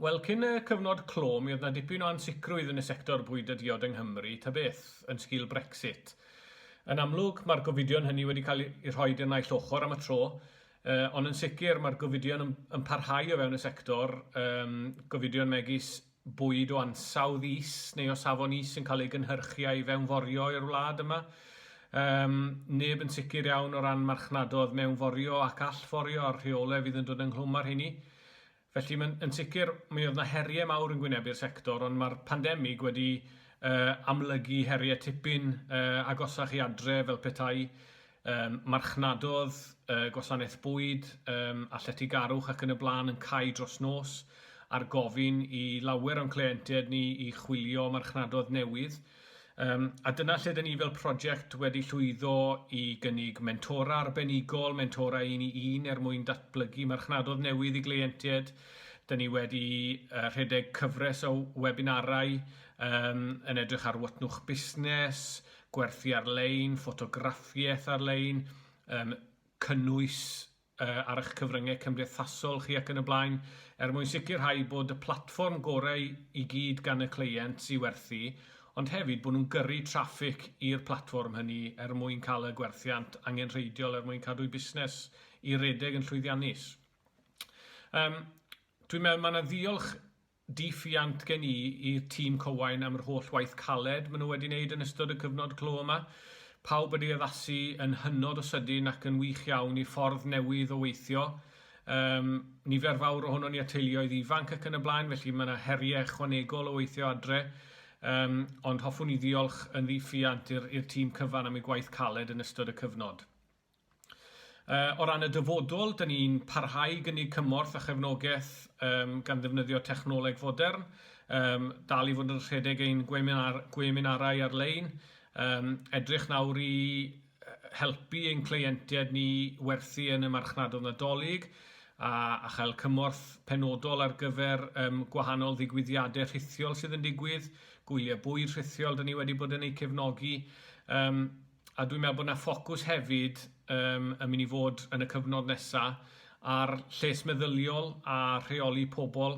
Wel, cyn y cyfnod clo, mi oedd yna dipyn o ansicrwydd yn y sector bwyd a diod yng Nghymru, ta beth, yn sgil Brexit. Yn amlwg, mae'r gofidion hynny wedi cael eu rhoi i'r naill ochr am y tro, ond yn sicr mae'r gofidion yn parhau o fewn y sector, gofidion megis bwyd o ansawdd is neu o safon is yn cael ei gynhyrchu a'i fewnforio i'r wlad yma. Neb yn sicr iawn o ran marchnadodd mewnforio ac allforio a'r rheolau fydd yn dod ynghlwm ar hynny. Felly, yn sicr, mi oedd yna heriau mawr yn gwynebu'r sector, ond mae'r pandemig wedi amlygu heriau tipyn agosach i adre fel petai marchnadodd, gwasanaeth bwyd, athletic-arwch ac yn y blaen yn cael dros nos ar gofyn i lawer o'n cleientiaid ni i chwilio marchnadodd newydd. A dyna lle dyn ni fel prosiect wedi llwyddo i gynnig mentora arbenigol, mentora un i un mwyn datblygu marchnadodd newydd i gleientiaid. Dyn ni wedi rhedeg cyfres o webinarau yn edrych ar watnwch busnes, gwerthu ar-lein, ffotograffiaeth ar-lein, cynnwys ar eich cyfryngau cymdeithasol chi ac yn y blaen, mwyn sicrhau bod y platfform gorau i gyd gan y cleient i werthu, ond hefyd bod nhw'n gyrru traffig i'r platfform hynny mwyn cael y gwerthiant angenrheidiol mwyn cadw'i busnes i redeg yn llwyddiannus. Dwi'n meddwl mae yna ddiolch diffiant gen i'r tîm Cywain am yr holl waith caled maen nhw wedi wneud yn ystod y cyfnod clo yma. Pawb wedi addasu yn hynod o sydyn ac yn wych iawn i ffordd newydd o weithio. Nifer fawr ohono ni a teuluoedd ifanc ac yn y blaen, felly mae yna heriau ychwanegol o weithio adre. Ond hoffwn i ddiolch yn ddiffiant i'r tîm cyfan am ei gwaith caled yn ystod y cyfnod. O ran y dyfodol, dyn ni'n parhau gynnig cymorth a chefnogaeth gan ddefnyddio technoleg fodern, dal i fod yn rhedeg ein gweminarau ar-lein, edrych nawr i helpu ein cleientiaid ni werthu yn y marchnadodd nadolig, a chael cymorth penodol ar gyfer gwahanol ddigwyddiadau rhithiol sydd yn digwydd, gwyliau bwyd rhithiol dyn ni wedi bod yn ei cefnogi, a dwi'n meddwl bod yna ffocws hefyd yn mynd i fod yn y cyfnod nesaf ar lles meddyliol a rheoli pobl.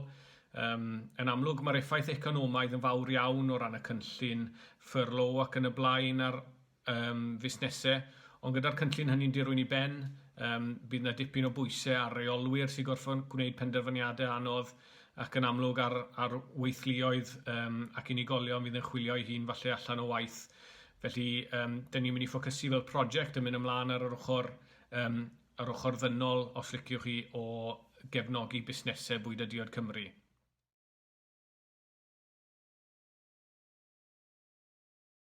Yn amlwg mae'r effaith economaidd yn fawr iawn o ran y cynllun ffyrlo ac yn y blaen ar fusnesau, ond gyda'r cynllun hynny'n dirwyn i ben, bydd yna dipyn o bwysau ar reolwyr sy'n gorfod gwneud penderfyniadau anodd ac yn amlwg ar weithlioedd ac unigolion fydd yn chwilio i hun falle allan o waith. Felly, dyn ni'n mynd i ffocysu fel prosiect yn mynd ymlaen ar yr ochr ddynol, os liciwch chi, o gefnogi busnesau bwyd a diod Cymru.